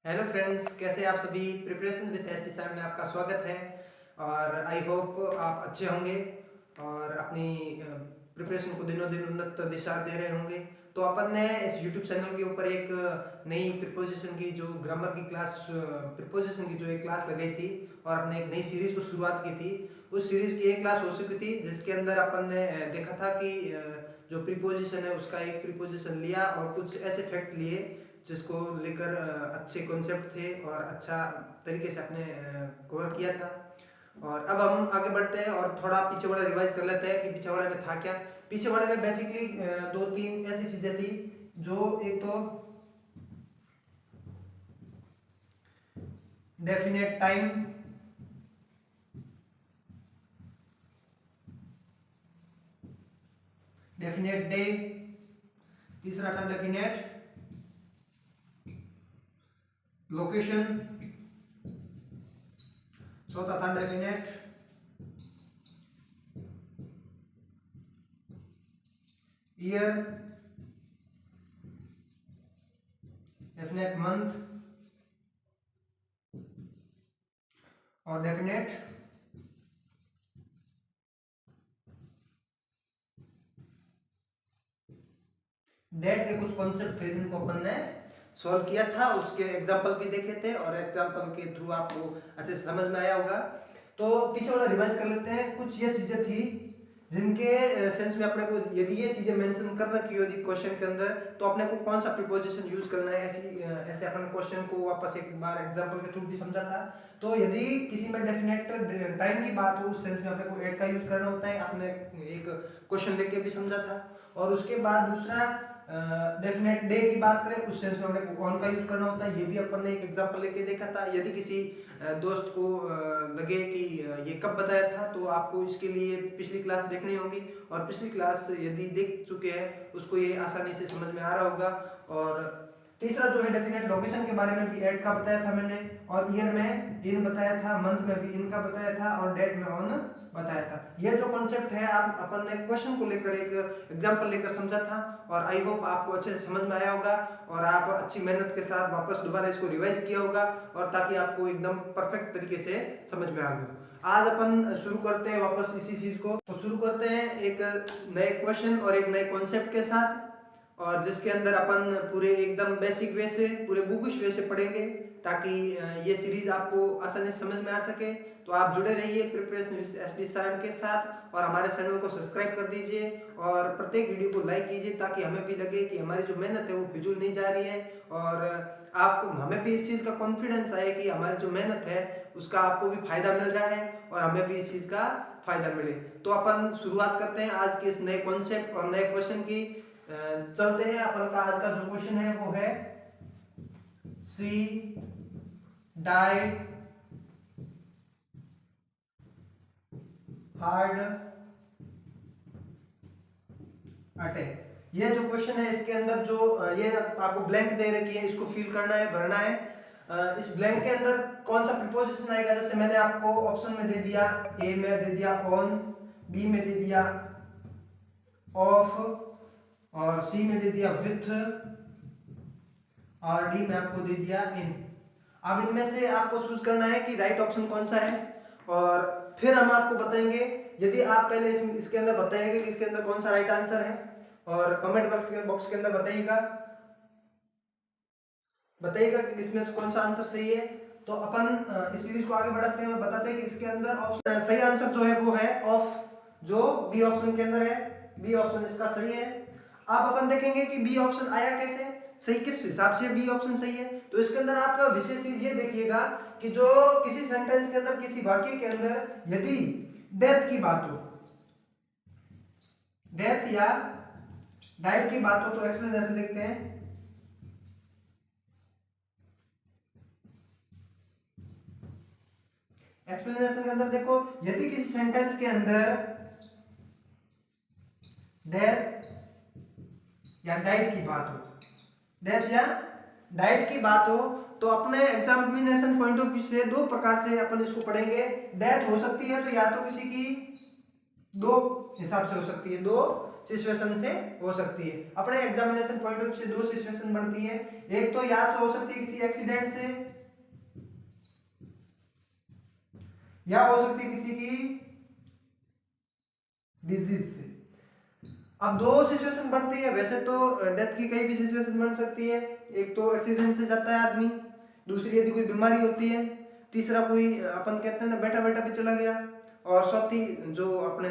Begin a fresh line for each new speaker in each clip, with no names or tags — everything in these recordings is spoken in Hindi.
हेलो फ्रेंड्स, कैसे आप सभी। प्रिपरेशन विद एस टी में आपका स्वागत है और आई होप आप अच्छे होंगे और अपनी प्रिपरेशन को दिनों दिन उन्नत दिशा दे रहे होंगे। तो अपन ने इस यूट्यूब चैनल के ऊपर एक नई प्रिपोजिशन की जो ग्रामर की क्लास प्रिपोजिशन की जो एक क्लास लगाई थी और अपने एक नई सीरीज को शुरुआत की थी। उस सीरीज की एक क्लास हो चुकी थी जिसके अंदर अपन ने देखा था कि जो प्रिपोजिशन है उसका एक प्रिपोजिशन लिया और कुछ ऐसे फैक्ट लिए जिसको लेकर अच्छे कॉन्सेप्ट थे और अच्छा तरीके से आपने कवर किया था। और अब हम आगे बढ़ते हैं और थोड़ा पीछे वाला रिवाइज कर लेते हैं कि पीछे वाले में था क्या। पीछे वाले में बेसिकली दो तीन ऐसी चीजें थी जो एक तो डेफिनेट टाइम, डेफिनेट डे, तीसरा था डेफिनेट लोकेशन, चौथा था डेफिनेट ईयर, डेफिनेट मंथ और डेफिनेट डेट के कुछ कॉन्सेप्ट थे जिनको अपन ने सॉल्व किया था। उसके एग्जांपल भी देखे थे और एग्जांपल के थ्रू आपको अच्छे समझ में आया होगा। तो पीछे वाला रिवाइज कर लेते हैं। कुछ ये चीजें थी जिनके सेंस में अपने को यदि ये चीजें मेंशन कर रखी हो क्वेश्चन के अंदर तो अपने को कौन सा प्रीपोजिशन यूज करना है। ऐसे अपन क्वेश्चन को वापस एक बार एग्जांपल के थ्रू भी समझा था। तो यदि किसी में डेफिनेट टाइम की बात हो उस सेंस में अपने को एट का यूज करना होता है। आपने एक क्वेश्चन लेके भी समझा था। और उसके बाद दूसरा डेफिनेट डे की बात करें उस सेंस में हमें ऑन का यूज करना होता है। ये भी अपन ने एक एग्जांपल लेके देखा था। यदि किसी दोस्त को लगे कि ये कब बताया था तो आपको इसके लिए पिछली क्लास देखनी होगी और पिछली क्लास यदि देख चुके हैं उसको ये आसानी से समझ में आ रहा होगा। और तीसरा जो है डेफिनेट लोकेशन के बारे में भी एड का बताया था मैंने और ईयर में इन बताया था, मंथ में भी इन का बताया था और डेट में ऑन बताया था। ये जो कॉन्सेप्ट है आप अपन ने क्वेश्चन को लेकर एक एग्जांपल लेकर समझा था और आई होप आपको अच्छे से समझ में आया होगा और आप अच्छी मेहनत के साथ वापस दोबारा इसको रिवाइज किया होगा और ताकि आपको एकदम परफेक्ट तरीके से समझ में आ गया। आज अपन शुरू करते हैं वापस इसी चीज को। तो शुरू करते हैं एक नए क्वेश्चन और एक नए कॉन्सेप्ट के साथ और जिसके अंदर अपन पूरे एकदम बेसिक वे से पूरे बुकिश वे से पढ़ेंगे ताकि ये सीरीज आपको आसानी से समझ में आ सके। तो आप जुड़े रहिए प्रिपरेशन एस डी के साथ और हमारे चैनल को सब्सक्राइब कर दीजिए और प्रत्येक वीडियो को लाइक कीजिए ताकि हमें भी लगे कि हमारी जो मेहनत है वो फिजूल नहीं जा रही है और आपको हमें भी इस चीज़ का कॉन्फिडेंस आए कि हमारी जो मेहनत है उसका आपको भी फायदा मिल रहा है और हमें भी इस चीज़ का फायदा मिले। तो अपन शुरुआत करते हैं आज के इस नए कॉन्सेप्ट और नए क्वेश्चन की। चलते हैं। अपन का आज का जो क्वेश्चन है वो है सी डाइड हार्ड अटैक। ये जो क्वेश्चन है इसके अंदर जो ये आपको ब्लैंक दे रखी है इसको फिल करना है, भरना है। इस ब्लैंक के अंदर कौन सा प्रीपोजिशन आएगा जैसे मैंने आपको ऑप्शन में दे दिया, ए में दे दिया ऑन, बी में दे दिया ऑफ और सी में दे दिया विथ और डी में आपको दे दिया इन। अब इनमें से आपको चूज करना है कि राइट ऑप्शन कौन सा है और फिर हम आपको बताएंगे। यदि आप पहले इसके अंदर बताएंगे कि इसके अंदर कौन सा राइट आंसर है और कमेंट बॉक्स के अंदर बताइएगा कि इसमें से कौन सा आंसर सही है। तो अपन इस सीरीज को आगे बढ़ाते हैं और बताते हैं कि इसके अंदर ऑप्शन सही आंसर जो है वो है ऑफ, जो बी ऑप्शन के अंदर है। बी ऑप्शन इसका सही है। अब अपन देखेंगे कि बी ऑप्शन आया कैसे, सही किस हिसाब से बी ऑप्शन सही है। तो इसके अंदर आप विशेष चीज ये देखिएगा कि जो किसी सेंटेंस के अंदर किसी वाक्य के अंदर यदि डेथ की बात हो, डेथ या डाइट की बात हो तो एक्सप्लेनेशन देखते हैं। एक्सप्लेनेशन के अंदर देखो यदि किसी सेंटेंस के अंदर डेथ या डाइट की बात हो, डेथ या डाइट की बात हो तो अपने एग्जामिनेशन पॉइंट ऑफ व्यू से दो प्रकार से अपन इसको पढ़ेंगे। डेथ हो सकती है तो या तो किसी की दो हिसाब से हो सकती है, दो सिचुएशन से हो सकती है। अपने एग्जामिनेशन पॉइंट ऑफ व्यू से 2 सिचुएशन बनती है। एक तो या तो हो सकती है किसी एक्सीडेंट से, या हो सकती है किसी की डिजीज से। अब 2 सिचुएशन बनती है। वैसे तो डेथ की कई भी सिचुएशन बन सकती है। एक तो एक्सीडेंट से जाता है आदमी, दूसरी यदि कोई बीमारी होती है, तीसरा कोई अपन कहते हैं ना बैठा बैठा भी चला गया, और चौथी जो अपने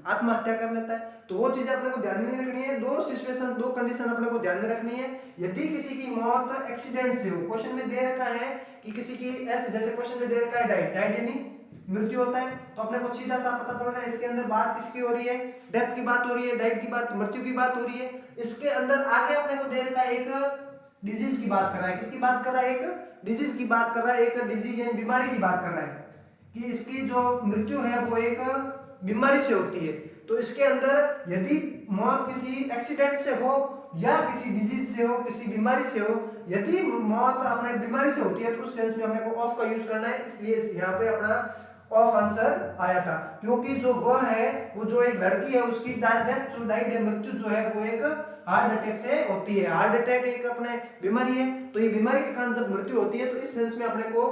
आत्महत्या कर लेता है। तो वो चीजें अपने को ध्यान में नहीं रखनी है। 2 सिचुएशन 2 कंडीशन अपने को ध्यान में रखनी है। यदि किसी की मौत एक्सीडेंट से हो, क्वेश्चन में दे रखा है कि किसी की ऐसे, जैसे क्वेश्चन में दे रखा है डाइड यानी मृत्यु होता है, तो अपने को सीधा सा पता चल रहा है इसके अंदर बात किसकी हो रही है, डेथ की बात हो रही है, डाइड की बात, मृत्यु की बात हो रही है। इसके अंदर आगे अपने को दे रखा है एक डिजीज की बात कर रहा है। किसकी बात कर रहा है? एक डिजीज की बात कर रहा है। एक डिजीज यानी बीमारी की बात कर रहा है कि इसकी जो मृत्यु है वो एक बीमारी से होती है। तो इसके अंदर यदि मौत किसी एक्सीडेंट से हो या किसी डिजीज से हो, किसी बीमारी से हो, यदि मौत अपने बीमारी से होती है तो उस सेंस में हमने को ऑफ का यूज करना है। इसलिए यहाँ पे अपना ऑफ आंसर आया था, क्योंकि जो वह है, वो जो एक लड़की है, उसकी डेथ जो डाइड है, मृत्यु जो है वो एक हार्ट अटैक से होती है। हार्ट अटैक एक अपने बीमारी है, तो ये बीमारी के कारण जब मृत्यु होती है तो इस सेंस में अपने को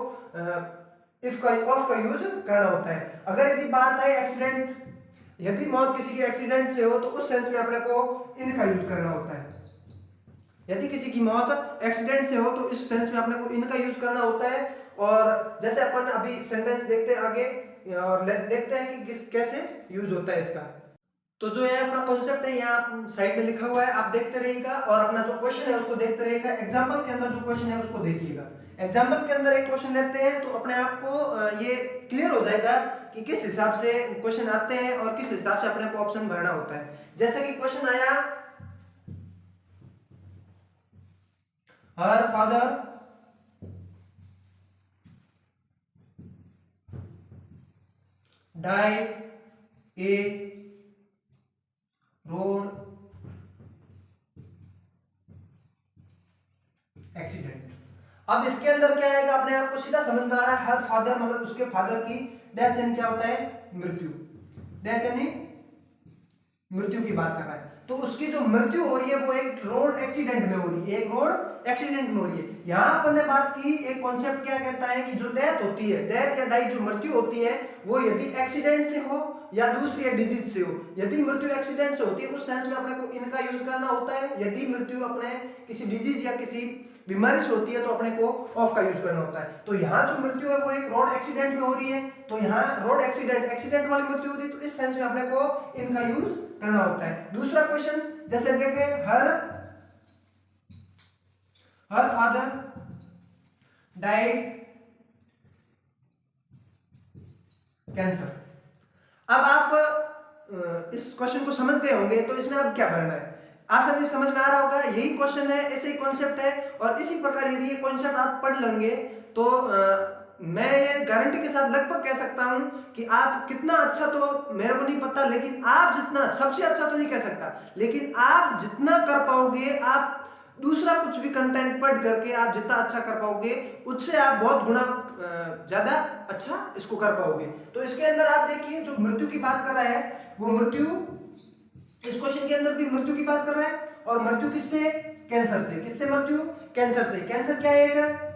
इफ का ऑफ का यूज करना होता है। अगर यदि बात है एक्सीडेंट, यदि मौत किसी के एक्सीडेंट से हो तो उस सेंस में अपने को इन का यूज करना होता है। यदि किसी की मौत एक्सीडेंट से हो तो इस सेंस में अपने को इन का यूज करना होता है। और जैसे अपन अभी सेंटेंस देखते हैं आगे और देखते हैं कि किस कैसे यूज होता है इसका। तो जो ये अपना कॉन्सेप्ट है यहाँ साइड में लिखा हुआ है, आप देखते रहिएगा और अपना जो क्वेश्चन है उसको देखते रहिएगा। एग्जांपल के अंदर जो क्वेश्चन है उसको देखिएगा। एग्जांपल के अंदर एक क्वेश्चन लेते हैं तो अपने आप को ये क्लियर हो जाएगा कि किस हिसाब से क्वेश्चन आते हैं और किस हिसाब से अपने को ऑप्शन भरना होता है। जैसे कि क्वेश्चन आया, her father died a road accident. अब इसके अंदर क्या आएगा, अपने आप को सीधा समझ में आ रहा है, हर फादर मतलब उसके फादर की डेथ यानी क्या होता है? मृत्यु। डेथ यानी मृत्यु की बात कर रहा है। तो उसकी जो मृत्यु हो रही है वो एक रोड एक्सीडेंट में हो रही है, एक रोड एक्सीडेंट में हो रही है। यहाँ अपन ने बात की, एक कॉन्सेप्ट क्या कहता है कि जो डेथ होती है, डेथ या डाइट जो मृत्यु होती है, वो यदि एक्सीडेंट से हो या दूसरी या डिजीज से हो। यदि मृत्यु एक्सीडेंट से होती है उस सेंस में अपने को इनका यूज करना होता है। यदि मृत्यु अपने किसी डिजीज या किसी बीमारी से होती है तो अपने को ऑफ का यूज करना होता है। तो यहाँ जो मृत्यु है वो एक रोड एक्सीडेंट में हो रही है, तो यहाँ रोड एक्सीडेंट वाली मृत्यु हो रही है, तो इस सेंस में अपने को इनका यूज करना होता है। दूसरा क्वेश्चन जैसे देखें, हर फादर डाइड कैंसर। अब आप इस क्वेश्चन को समझ गए होंगे, तो इसमें अब क्या भरना है आसानी से समझ में आ रहा होगा। यही क्वेश्चन है, ऐसे ही कॉन्सेप्ट है, और इसी प्रकार यदि ये कॉन्सेप्ट आप पढ़ लेंगे तो मैं ये गारंटी के साथ लगभग कह सकता हूं कि आप कितना अच्छा, तो मेरे को नहीं पता, लेकिन आप जितना, सबसे अच्छा तो नहीं कह सकता, लेकिन आप जितना कर पाओगे, आप दूसरा कुछ भी कंटेंट पढ़ करके आप जितना अच्छा कर पाओगे, उससे आप बहुत गुना ज्यादा अच्छा इसको कर पाओगे। तो इसके अंदर आप देखिए, जो मृत्यु की बात कर रहा है वो मृत्यु, इस क्वेश्चन के अंदर भी मृत्यु की बात कर रहा है, और मृत्यु किससे? कैंसर से। किससे मृत्यु? कैंसर से। कैंसर क्या है?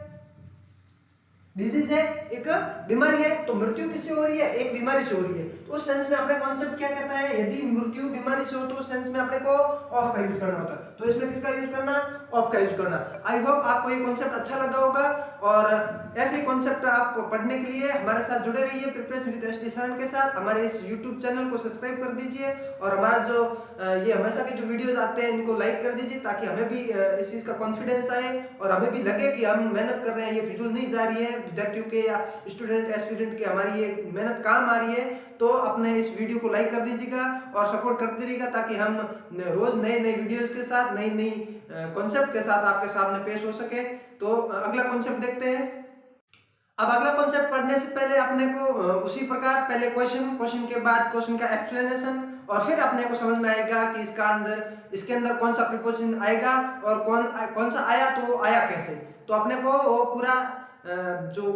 डिजीज है, एक बीमारी है। तो मृत्यु किससे हो रही है? एक बीमारी से हो रही है। तो उस सेंस में अपने कॉन्सेप्ट क्या कहता है, यदि मृत्यु बीमारी से हो तो उस सेंस में अपने को ऑफ का यूज करना होता है। तो इसमें किसका यूज करना? ऑफ का यूज करना। आई होप आपको ये कॉन्सेप्ट अच्छा लगा होगा, और ऐसे कॉन्सेप्ट आप पढ़ने के लिए हमारे साथ जुड़े रहिए प्रिपरेशन विद एसडी शरण के साथ। हमारे इस यूट्यूब चैनल को सब्सक्राइब कर दीजिए, और हमारा जो ये हमेशा के जो वीडियोस आते हैं इनको लाइक कर दीजिए, ताकि हमें भी इस चीज का कॉन्फिडेंस आए और हमें भी लगे कि हम मेहनत कर रहे हैं, ये फिजूल नहीं जा रही है, विद्यार्थियों के या स्टूडेंट के हमारी ये मेहनत काम आ रही है। तो अपने इस वीडियो को लाइक कर दीजिएगा और सपोर्ट करते रहिएगा, ताकि हम रोज नए नए वीडियोस के साथ, नई नई कॉन्सेप्ट के साथ आपके सामने पेश हो सके। तो अगला कॉन्सेप्ट देखते हैं। अब अगला कॉन्सेप्ट पढ़ने से पहले अपने को उसी प्रकार पहले क्वेश्चन के बाद क्वेश्चन का एक्सप्लेनेशन, और फिर अपने को समझ में आएगा कि इसके अंदर कौन सा प्रीपोजिशन आएगा और कौन सा आया तो वो आया कैसे। तो अपने को वो पूरा जो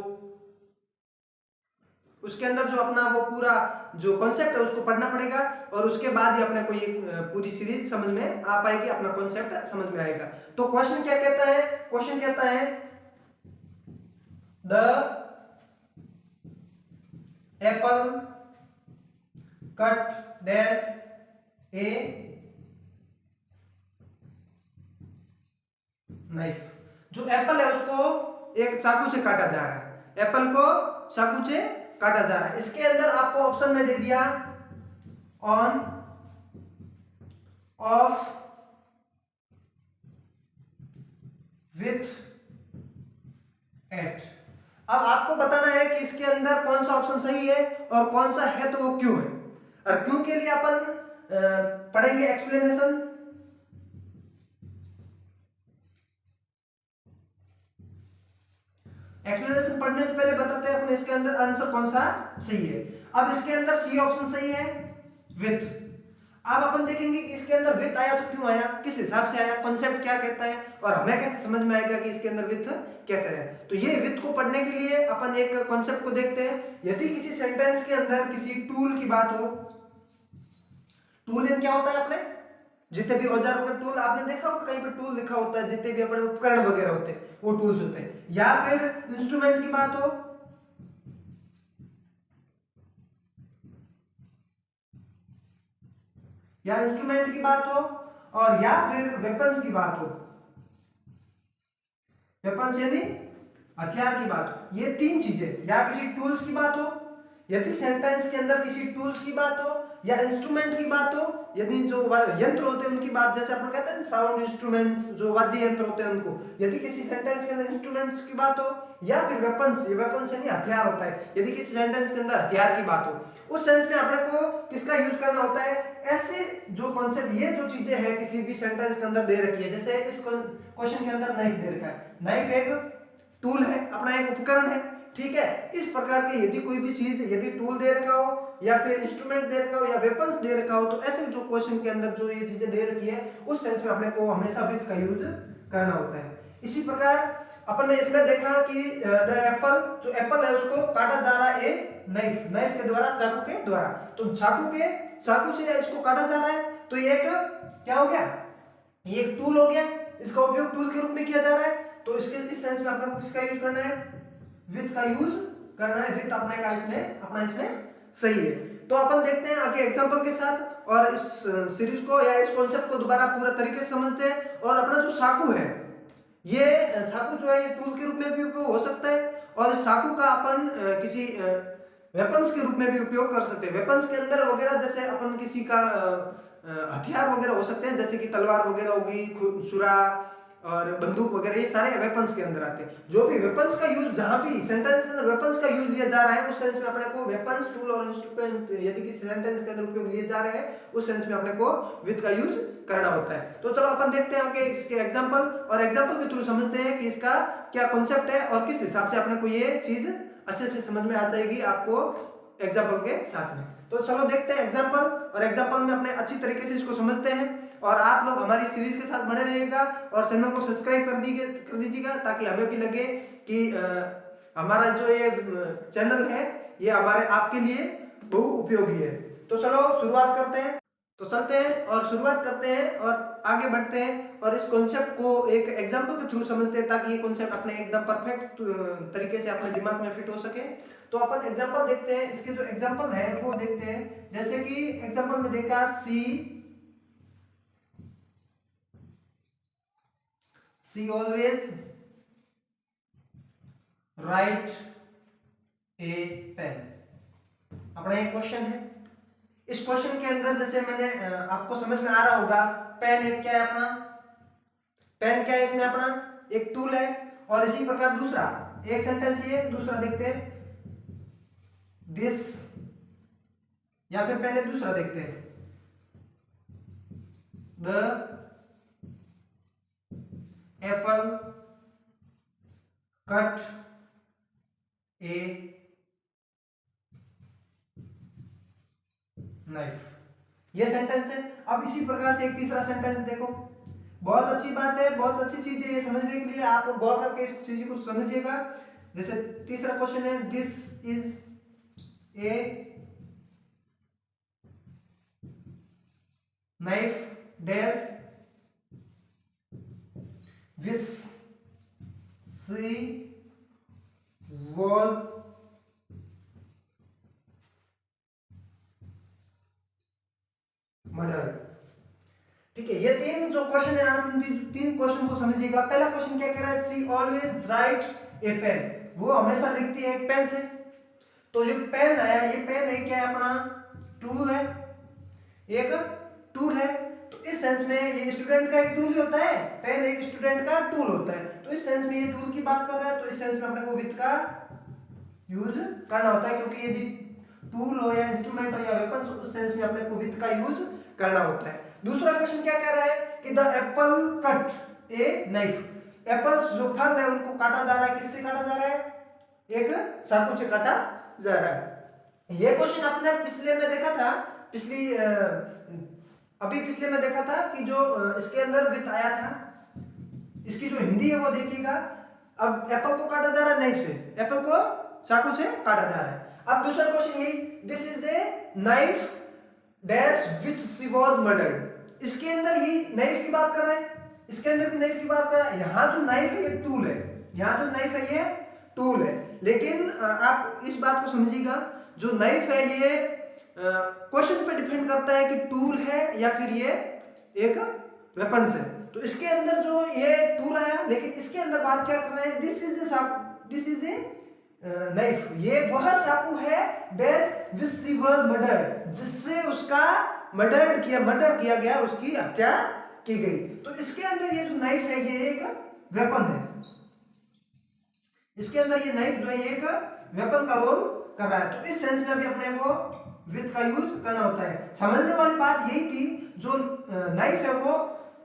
उसके अंदर जो अपना वो पूरा जो कॉन्सेप्ट है उसको पढ़ना पड़ेगा और उसके बाद ही अपने को ये पूरी सीरीज समझ में आ पाएगी, अपना कॉन्सेप्ट समझ में आएगा। तो क्वेश्चन क्या कहता है? क्वेश्चन कहता है the Apple cut dash a knife. जो एप्पल है उसको एक चाकू से काटा जा रहा है, एप्पल को चाकू से काटा जा रहा है। इसके अंदर आपको ऑप्शन में दे दिया ऑन, ऑफ, विथ, एट। अब आपको बताना है कि इसके अंदर कौन सा ऑप्शन सही है और कौन सा है तो वो क्यों है। और क्यों के लिए अपन पढ़ेंगे एक्सप्लेनेशन। एक्सप्लेनेशन पढ़ने से पहले बताते हैं अपने इसके अंदर आंसर कौन सा सही है। अब इसके अंदर सी ऑप्शन सही है, विथ। अब अपन देखेंगे कि इसके अंदर विथ आया तो क्यों आया, किस हिसाब से आया, कॉन्सेप्ट क्या कहता है और हमें कैसे समझ में आएगा कि इसके अंदर विथ कैसे है। तो ये विथ को पढ़ने के लिए अपन एक कॉन्सेप्ट को देखते हैं। यदि किसी सेंटेंस के अंदर किसी टूल की बात हो, टूल इन क्या होता है, अपने जितने भी औजारों का टूल आपने देखा होगा, कहीं पे टूल लिखा होता है, जितने भी अपने उपकरण वगैरह होते हैं वो टूल्स होते हैं। या फिर इंस्ट्रूमेंट की बात हो, या इंस्ट्रूमेंट की बात हो, और या फिर वेपन्स की बात हो, वेपन्स यानी हथियार की बात हो, ये तीन चीजें, या किसी टूल्स की बात हो, यदि सेंटेंस के अंदर किसी टूल्स की बात हो, या इंस्ट्रूमेंट की बात हो, यदि जो यंत्र होते हैं उनकी बात, जैसे अपन कहते हैं साउंड इंस्ट्रूमेंट्स, जो वाद्य यंत्र होते हैं उनको, यदि किसी सेंटेंस के अंदर इंस्ट्रूमेंट्स की बात हो, या फिर वेपन्स, ये वेपन्स यानी हथियार होता है, यदि किसी सेंटेंस के अंदर हथियार की बात हो, उस सेंस में अपने को किसका यूज करना होता है। ऐसे जो कॉन्सेप्ट, ये जो चीजें हैं किसी भी सेंटेंस के अंदर दे रखी है, जैसे इस क्वेश्चन के अंदर नाइफ दे रखा है, नाइफ एक टूल है, अपना एक उपकरण है, ठीक है। इस प्रकार के यदि कोई भी चीज, यदि टूल दे रखा हो या फिर इंस्ट्रूमेंट दे रखा हो या वेपन्स दे रखा हो, तो ऐसे जो क्वेश्चन के अंदर जो ये चीजें दे रखी है उस सेंस में अपने को हमेशा विथ का यूज करना होता है। इसी प्रकार अपन ने इसमें देखा कि द एप्पल, जो एप्पल है उसको काटा जा रहा है नाइफ, नाइफ के द्वारा, चाकू के द्वारा। तो चाकू से इसको काटा जा रहा है, तो ये एक क्या हो गया, ये एक टूल हो गया, इसका उपयोग टूल के रूप में किया जा रहा है। तो इसके इस सेंस में अपने को किसका यूज करना है, विथ का यूज करना है। विथ अपने का इसमें, अपना इसमें सही है। तो अपन देखते हैं आगे एग्जांपल के साथ और इस सीरीज को या इस कॉन्सेप्ट को दोबारा पूरा तरीके से समझते हैं। और अपना जो चाकू है, ये चाकू जो है ये टूल के रूप में भी उपयोग हो सकता है, और इस चाकू का अपन किसी वेपन्स के रूप में भी उपयोग कर सकते हैं। वेपन्स के अंदर वगैरह जैसे अपन किसी का हथियार वगैरह हो सकते हैं, जैसे कि तलवार वगैरह होगी, छुरा और बंदूक वगैरह, ये सारे वेपन्स के अंदर आते हैं। जो भी वेपन्स का यूज, जहां भी सेंटेंस के अंदर वेपन्स का यूज लिया जा रहा है, उस सेंस में अपने को वेपन्स, टूल और इंस्ट्रूमेंट यदि किसी सेंटेंस के अंदर उपयोग लिए जा रहे हैं, उस सेंस में अपने को विथ का यूज करना होता है। तो चलो अपन देखते हैं आगे इसके एग्जांपल, और एग्जांपल के थ्रू समझते हैं कि इसका क्या कॉन्सेप्ट है और किस हिसाब से अपने को ये चीज अच्छे से समझ में आ जाएगी आपको एग्जांपल के साथ में। तो चलो देखते हैं एग्जांपल, और एग्जांपल में अपने अच्छी तरीके से इसको समझते हैं। और आप लोग हमारी सीरीज के साथ बने रहिएगा और चैनल को सब्सक्राइब कर दीजिएगा, ताकि हमें भी लगे कि हमारा जो ये चैनल है ये हमारे आपके लिए बहु उपयोगी है। तो चलो शुरुआत करते हैं, तो चलते हैं और शुरुआत करते हैं और आगे बढ़ते हैं और इस कॉन्सेप्ट को एक एग्जांपल के थ्रू समझते हैं, ताकि ये कॉन्सेप्ट अपने एकदम परफेक्ट तरीके से अपने दिमाग में फिट हो सके। तो अपन एग्जांपल देखते हैं, इसके जो एग्जांपल है वो देखते हैं। जैसे कि एग्जांपल में देखा सी ऑलवेज राइट ए पेन। अपना एक क्वेश्चन है, इस क्वेश्चन के अंदर जैसे मैंने आपको समझ में आ रहा होगा, पेन एक क्या है, अपना पेन क्या है, इसमें अपना एक टूल है। और इसी प्रकार दूसरा एक सेंटेंस ये, दूसरा देखते हैं दिस, या फिर पहले दूसरा देखते हैं the Apple cut a knife. ये सेंटेंस है। अब इसी प्रकार से एक तीसरा सेंटेंस देखो, बहुत अच्छी बात है, बहुत अच्छी चीज है ये समझने के लिए, आप गौर करके इस चीज को समझिएगा। जैसे तीसरा क्वेश्चन है this is a knife dash which she was murdered. ठीक है, ये तीन जो क्वेश्चन है आप इन तीन क्वेश्चन को समझिएगा। पहला क्वेश्चन क्या कह रहा है, सी ऑलवेज राइट ए पेन, वो हमेशा लिखती है एक पेन से। तो जो पेन है, ये पेन है क्या है, अपना टूल है, एक टूल है। तो इस सेंस में ये स्टूडेंट का एक टूल ही होता है, पेन एक स्टूडेंट का टूल होता है। तो इस सेंस में ये टूल की बात कर रहा है, तो इस सेंस में अपने को विथ का यूज करना होता है, क्योंकि यदि टूल हो या इंस्ट्रूमेंट हो या वेपन, उस सेंस में अपने को विथ का यूज करना होता है। दूसरा क्वेश्चन क्या कह रहा है कि the Apple cut a knife, Apple जो फल है उनको काटा जा रहा है, किससे काटा जा रहा है, एक चाकू से काटा जा रहा है। ये क्वेश्चन आपने पिछले में देखा था, अभी पिछले में देखा था कि जो इसके अंदर विथ आया था, इसकी जो हिंदी है वो देखिएगा। अब एप्पल को काटा जा रहा है नाइफ से, एप्पल को चाकू से काटा जा रहा है। अब दूसरा क्वेश्चन यही, this is a knife dash which she was murdered, इसके अंदर ये नाइफ की बात कर रहे हैं, इसके अंदर भी नाइफ की बात कर रहा है। यहाँ जो नाइफ है ये टूल है, यहाँ जो नाइफ है ये टूल है। लेकिन आप इस बात को समझिएगा, जो नाइफ है ये क्वेश्चन पे डिपेंड करता है कि टूल है या फिर ये एक वेपन है। तो इसके अंदर जो ये टूल आया, लेकिन इसके अंदर बात क्या कर रहे हैं, दिस इज ए नाइफ, ये वह चाकू है that which she was murdered, जिससे उसका मर्डर किया गया, उसकी हत्या की गई। तो इसके अंदर ये जो नाइफ है ये एक वेपन है, इसके अंदर ये नाइफ जो है ये एक वेपन का रोल कर रहा है। तो इस सेंस में भी अपने को विथ का यूज करना होता है। समझने वाली बात यही थी, जो नाइफ है वो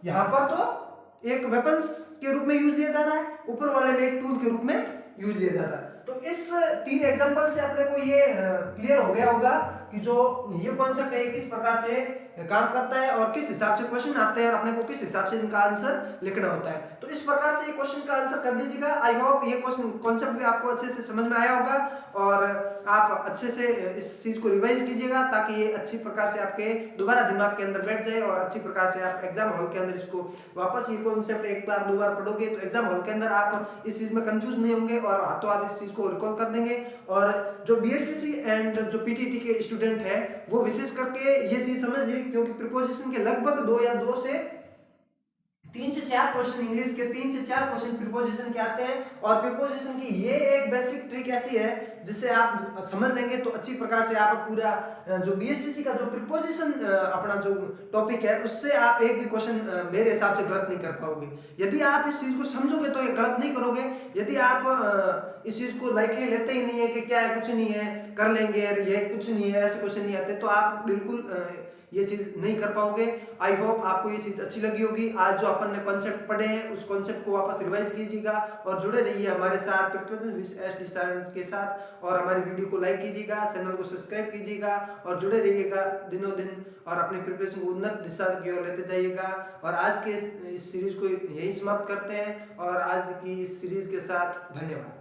यहाँ पर तो एक वेपन के रूप में यूज लिया जा रहा है, ऊपर वाले में एक टूल के रूप में यूज लिया जा रहा है। तो इस तीन एग्जांपल से अपने को ये क्लियर हो गया होगा कि जो ये कॉन्सेप्ट है किस प्रकार से काम करता है और किस हिसाब से क्वेश्चन आते हैं और अपने को किस हिसाब से इनका आंसर लिखना होता है। तो इस प्रकार से ये क्वेश्चन का आंसर कर दीजिएगा। आई होप ये क्वेश्चन कॉन्सेप्ट भी आपको अच्छे से समझ में आया होगा और आप अच्छे से इस चीज को रिवाइज कीजिएगा, ताकि ये अच्छी प्रकार से आपके दोबारा दिमाग के अंदर बैठ जाए और अच्छी प्रकार से आप एग्जाम हॉल के अंदर इसको वापस, ये कॉन्सेप्ट एक बार दो बार पढ़ोगे तो एग्जाम हॉल के अंदर आप इस चीज में कंफ्यूज नहीं होंगे और हाथों हाथ इस चीज को रिकॉल कर देंगे। और जो बीएसटीसी एंड जो पीटीटी के स्टूडेंट है वो विशेष करके ये चीज समझ ली, क्योंकि प्रीपोजिशन के लगभग 2 से 3 से 4 क्वेश्चन इंग्लिश के 3 से 4 क्वेश्चन प्रीपोजिशन के आते हैं। और प्रीपोजिशन की ये एक बेसिक ट्रिक ऐसी है जिससे आप समझ लेंगे तो अच्छी प्रकार से आप पूरा जो बीएसटीसी का जो प्रीपोजिशन अपना जो टॉपिक है उससे आप एक भी क्वेश्चन मेरे हिसाब से गलत नहीं कर पाओगे। यदि आप इस चीज को समझोगे तो ये गलत नहीं करोगे। यदि आप इस चीज को लाइटली लेते ही नहीं है कि क्या है, कुछ नहीं है, कर लेंगे, ये कुछ नहीं है, ऐसे क्वेश्चन नहीं आते, तो आप बिल्कुल ये चीज नहीं कर पाओगे। आई होप आपको ये चीज अच्छी लगी होगी। आज जो अपन ने कॉन्सेप्ट पढ़े हैं उस कॉन्सेप्ट को वापस रिवाइज कीजिएगा और जुड़े रहिए हमारे साथ के साथ, और हमारी वीडियो को लाइक कीजिएगा, चैनल को सब्सक्राइब कीजिएगा और जुड़े रहिएगा दिनों दिन, और अपनी प्रिपरेशन को उन्नत दिशा की ओर लेते जाइएगा। और आज के इस सीरीज को यही समाप्त करते हैं और आज की इस सीरीज के साथ धन्यवाद।